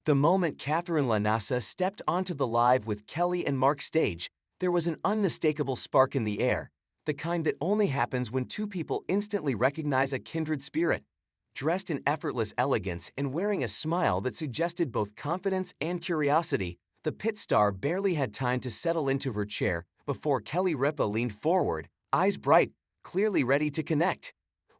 The moment Katherine LaNasa stepped onto the Live with Kelly and Mark stage, there was an unmistakable spark in the air, the kind that only happens when two people instantly recognize a kindred spirit. Dressed in effortless elegance and wearing a smile that suggested both confidence and curiosity, the Pitt star barely had time to settle into her chair before Kelly Ripa leaned forward, eyes bright, clearly ready to connect.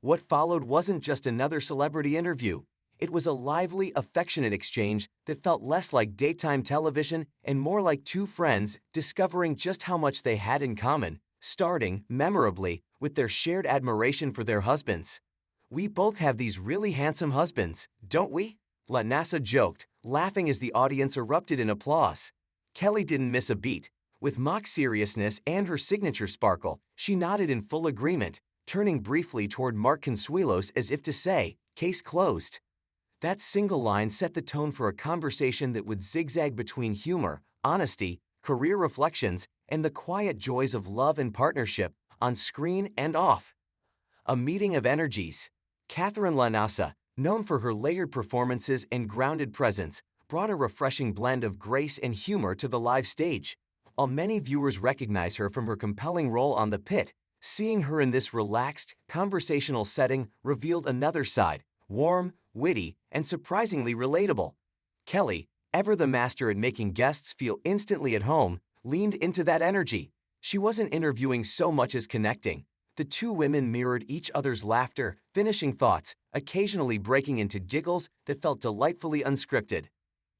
What followed wasn't just another celebrity interview. It was a lively, affectionate exchange that felt less like daytime television and more like two friends discovering just how much they had in common, starting, memorably, with their shared admiration for their husbands. "We both have these really handsome husbands, don't we?" LaNasa joked, laughing as the audience erupted in applause. Kelly didn't miss a beat. With mock seriousness and her signature sparkle, she nodded in full agreement, turning briefly toward Mark Consuelos as if to say, "Case closed." That single line set the tone for a conversation that would zigzag between humor, honesty, career reflections, and the quiet joys of love and partnership, on screen and off. A meeting of energies. Katherine LaNasa, known for her layered performances and grounded presence, brought a refreshing blend of grace and humor to the live stage. While many viewers recognize her from her compelling role on The Pitt, seeing her in this relaxed, conversational setting revealed another side, warm, witty, and surprisingly relatable. Kelly, ever the master at making guests feel instantly at home, leaned into that energy. She wasn't interviewing so much as connecting. The two women mirrored each other's laughter, finishing thoughts, occasionally breaking into giggles that felt delightfully unscripted.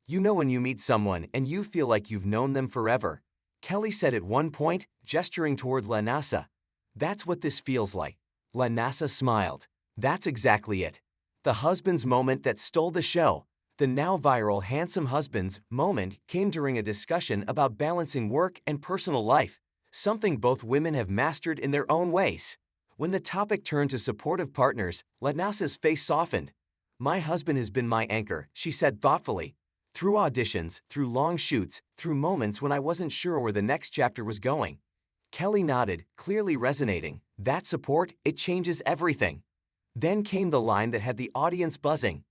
"You know when you meet someone and you feel like you've known them forever," Kelly said at one point, gesturing toward LaNasa. "That's what this feels like." LaNasa smiled. "That's exactly it." The husband's moment that stole the show. The now viral handsome husbands moment came during a discussion about balancing work and personal life, something both women have mastered in their own ways. When the topic turned to supportive partners, LaNasa's face softened. "My husband has been my anchor," she said thoughtfully. "Through auditions, through long shoots, through moments when I wasn't sure where the next chapter was going." Kelly nodded, clearly resonating. "That support, it changes everything." Then came the line that had the audience buzzing.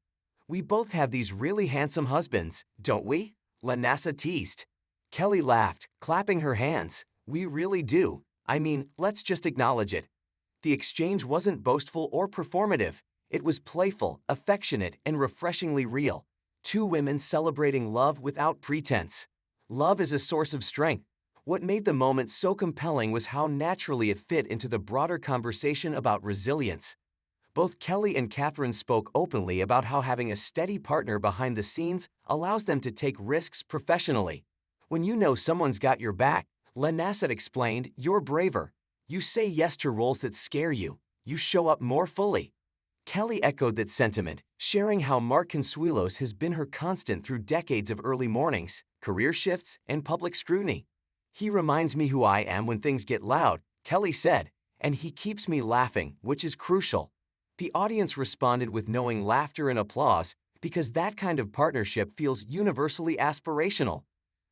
"We both have these really handsome husbands, don't we?" LaNasa teased. Kelly laughed, clapping her hands. "We really do. I mean, let's just acknowledge it." The exchange wasn't boastful or performative. It was playful, affectionate, and refreshingly real. Two women celebrating love without pretense. Love is a source of strength. What made the moment so compelling was how naturally it fit into the broader conversation about resilience. Both Kelly and Katherine spoke openly about how having a steady partner behind the scenes allows them to take risks professionally. "When you know someone's got your back," LaNasa explained, "you're braver. You say yes to roles that scare you. You show up more fully." Kelly echoed that sentiment, sharing how Mark Consuelos has been her constant through decades of early mornings, career shifts, and public scrutiny. "He reminds me who I am when things get loud," Kelly said, "and he keeps me laughing, which is crucial." The audience responded with knowing laughter and applause because that kind of partnership feels universally aspirational.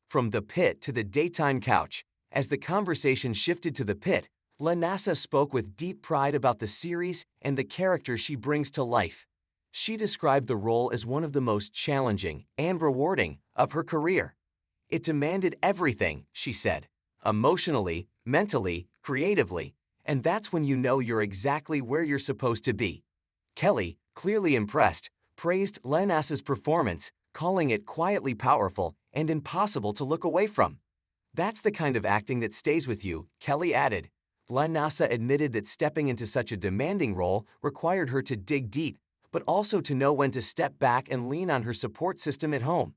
From The Pitt to the daytime couch, as the conversation shifted to The Pitt, LaNasa spoke with deep pride about the series and the character she brings to life. She described the role as one of the most challenging and rewarding of her career. "It demanded everything," she said, "emotionally, mentally, creatively, and that's when you know you're exactly where you're supposed to be." Kelly, clearly impressed, praised LaNasa's performance, calling it quietly powerful and impossible to look away from. "That's the kind of acting that stays with you," Kelly added. LaNasa admitted that stepping into such a demanding role required her to dig deep, but also to know when to step back and lean on her support system at home.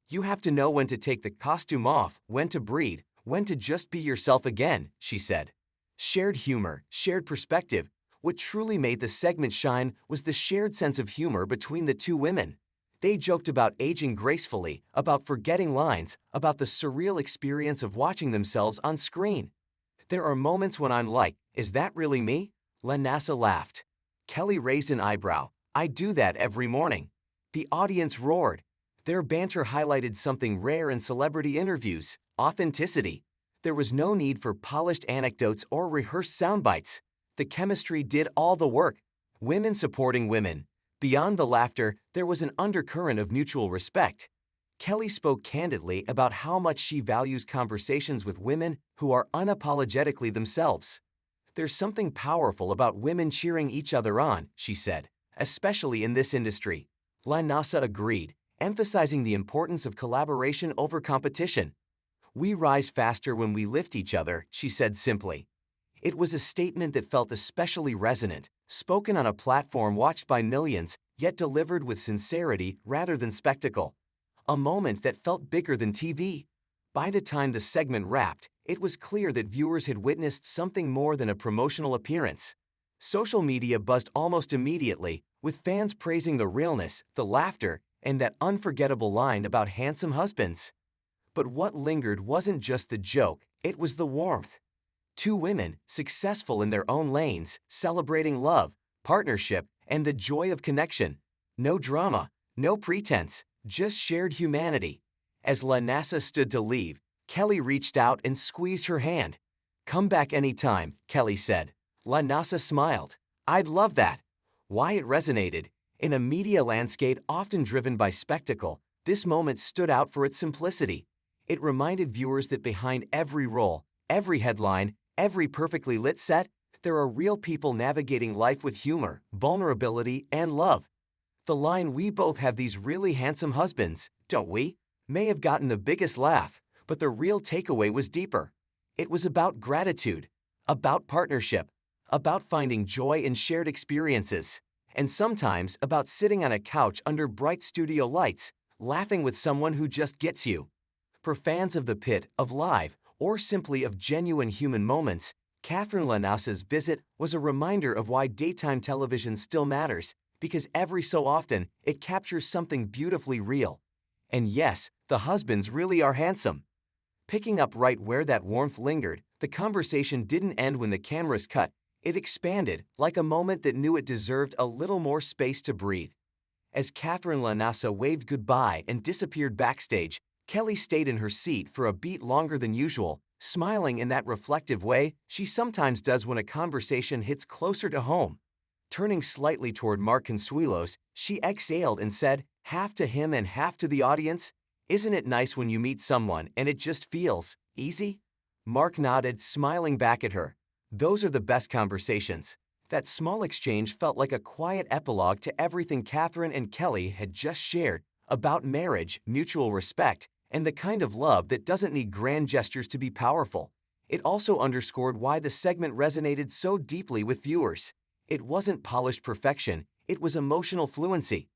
"You have to know when to take the costume off, when to breathe, when to just be yourself again," she said. Shared humor, shared perspective. What truly made the segment shine was the shared sense of humor between the two women. They joked about aging gracefully, about forgetting lines, about the surreal experience of watching themselves on screen. "There are moments when I'm like, is that really me?" LaNasa laughed. Kelly raised an eyebrow. "I do that every morning." The audience roared. Their banter highlighted something rare in celebrity interviews: authenticity. There was no need for polished anecdotes or rehearsed soundbites. The chemistry did all the work. Women supporting women. Beyond the laughter, there was an undercurrent of mutual respect. Kelly spoke candidly about how much she values conversations with women who are unapologetically themselves. "There's something powerful about women cheering each other on," she said, "especially in this industry." LaNasa agreed, emphasizing the importance of collaboration over competition. "We rise faster when we lift each other," she said simply. It was a statement that felt especially resonant, spoken on a platform watched by millions, yet delivered with sincerity rather than spectacle. A moment that felt bigger than TV. By the time the segment wrapped, it was clear that viewers had witnessed something more than a promotional appearance. Social media buzzed almost immediately, with fans praising the realness, the laughter, and that unforgettable line about handsome husbands. But what lingered wasn't just the joke, it was the warmth. Two women, successful in their own lanes, celebrating love, partnership, and the joy of connection. No drama, no pretense, just shared humanity. As LaNasa stood to leave, Kelly reached out and squeezed her hand. "Come back anytime," Kelly said. LaNasa smiled. "I'd love that." Why it resonated. In a media landscape often driven by spectacle, this moment stood out for its simplicity. It reminded viewers that behind every role, every headline, every perfectly lit set, there are real people navigating life with humor, vulnerability, and love. The line, "We both have these really handsome husbands, don't we?" may have gotten the biggest laugh, but the real takeaway was deeper. It was about gratitude, about partnership, about finding joy in shared experiences, and sometimes about sitting on a couch under bright studio lights, laughing with someone who just gets you. For fans of the Pitt, of live, or simply of genuine human moments, Katherine LaNasa's visit was a reminder of why daytime television still matters, because every so often it captures something beautifully real. And yes, the husbands really are handsome. Picking up right where that warmth lingered, the conversation didn't end when the cameras cut. It expanded, like a moment that knew it deserved a little more space to breathe. As Katherine LaNasa waved goodbye and disappeared backstage, Kelly stayed in her seat for a beat longer than usual, smiling in that reflective way she sometimes does when a conversation hits closer to home. Turning slightly toward Mark Consuelos, she exhaled and said, half to him and half to the audience, "Isn't it nice when you meet someone and it just feels easy?" Mark nodded, smiling back at her. Those are the best conversations. That small exchange felt like a quiet epilogue to everything Katherine and Kelly had just shared about marriage, mutual respect, and the kind of love that doesn't need grand gestures to be powerful. It also underscored why the segment resonated so deeply with viewers. It wasn't polished perfection, it was emotional fluency.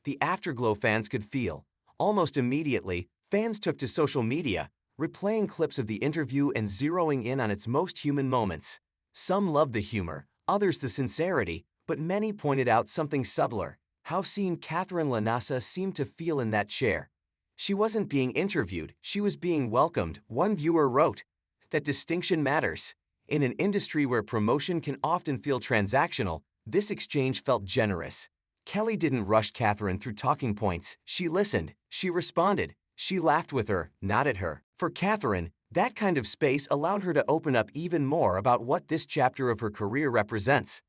The afterglow fans could feel. Almost immediately, fans took to social media, replaying clips of the interview and zeroing in on its most human moments. Some loved the humor, others the sincerity, but many pointed out something subtler: how seen Katherine LaNasa seemed to feel in that chair. She wasn't being interviewed, she was being welcomed, one viewer wrote. That distinction matters. In an industry where promotion can often feel transactional, this exchange felt generous. Kelly didn't rush Katherine through talking points. She listened, she responded, she laughed with her, not at her. For Katherine, that kind of space allowed her to open up even more about what this chapter of her career represents.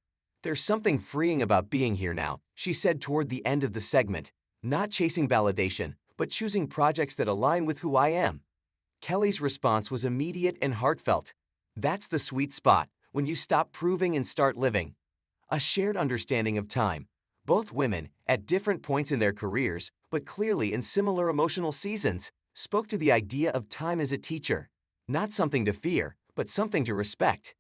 "There's something freeing about being here now," she said toward the end of the segment. "Not chasing validation, but choosing projects that align with who I am." Kelly's response was immediate and heartfelt. "That's the sweet spot, when you stop proving and start living." A shared understanding of time. Both women, at different points in their careers, but clearly in similar emotional seasons, spoke to the idea of time as a teacher. Not something to fear, but something to respect.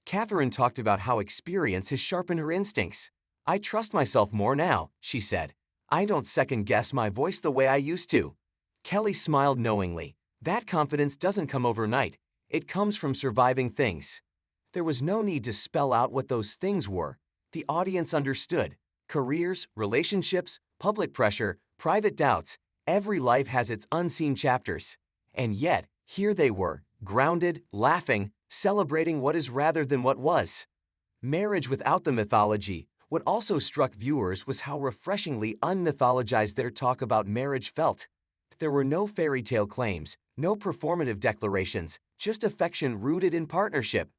Katherine talked about how experience has sharpened her instincts. "I trust myself more now," she said. "I don't second-guess my voice the way I used to." Kelly smiled knowingly. That confidence doesn't come overnight. It comes from surviving things. There was no need to spell out what those things were. The audience understood. Careers, relationships, public pressure, private doubts, every life has its unseen chapters. And yet, here they were, grounded, laughing, celebrating what is rather than what was. Marriage without the mythology. What also struck viewers was how refreshingly unmythologized their talk about marriage felt. There were no fairy tale claims, no performative declarations, just affection rooted in partnership.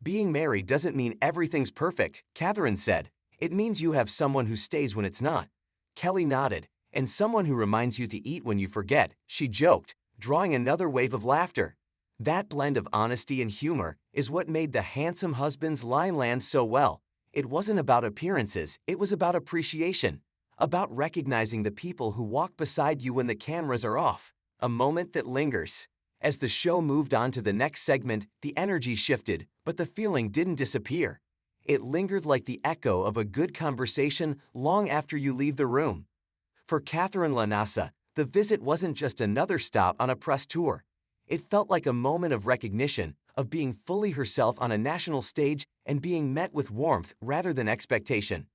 "Being married doesn't mean everything's perfect," Katherine said. "It means you have someone who stays when it's not." Kelly nodded, and someone who reminds you to eat when you forget, she joked, drawing another wave of laughter. That blend of honesty and humor is what made the handsome husband's line land so well. It wasn't about appearances, it was about appreciation, about recognizing the people who walk beside you when the cameras are off, a moment that lingers. As the show moved on to the next segment, the energy shifted, but the feeling didn't disappear. It lingered like the echo of a good conversation long after you leave the room. For Katherine LaNasa, the visit wasn't just another stop on a press tour. It felt like a moment of recognition, of being fully herself on a national stage and being met with warmth rather than expectation.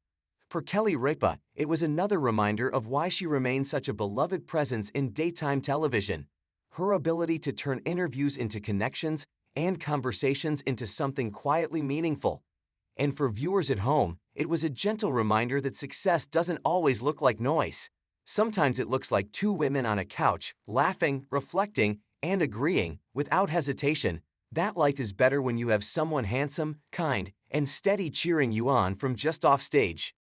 For Kelly Ripa, it was another reminder of why she remains such a beloved presence in daytime television. Her ability to turn interviews into connections and conversations into something quietly meaningful. And for viewers at home, it was a gentle reminder that success doesn't always look like noise. Sometimes it looks like two women on a couch, laughing, reflecting, and agreeing, without hesitation, that life is better when you have someone handsome, kind, and steady cheering you on from just off stage.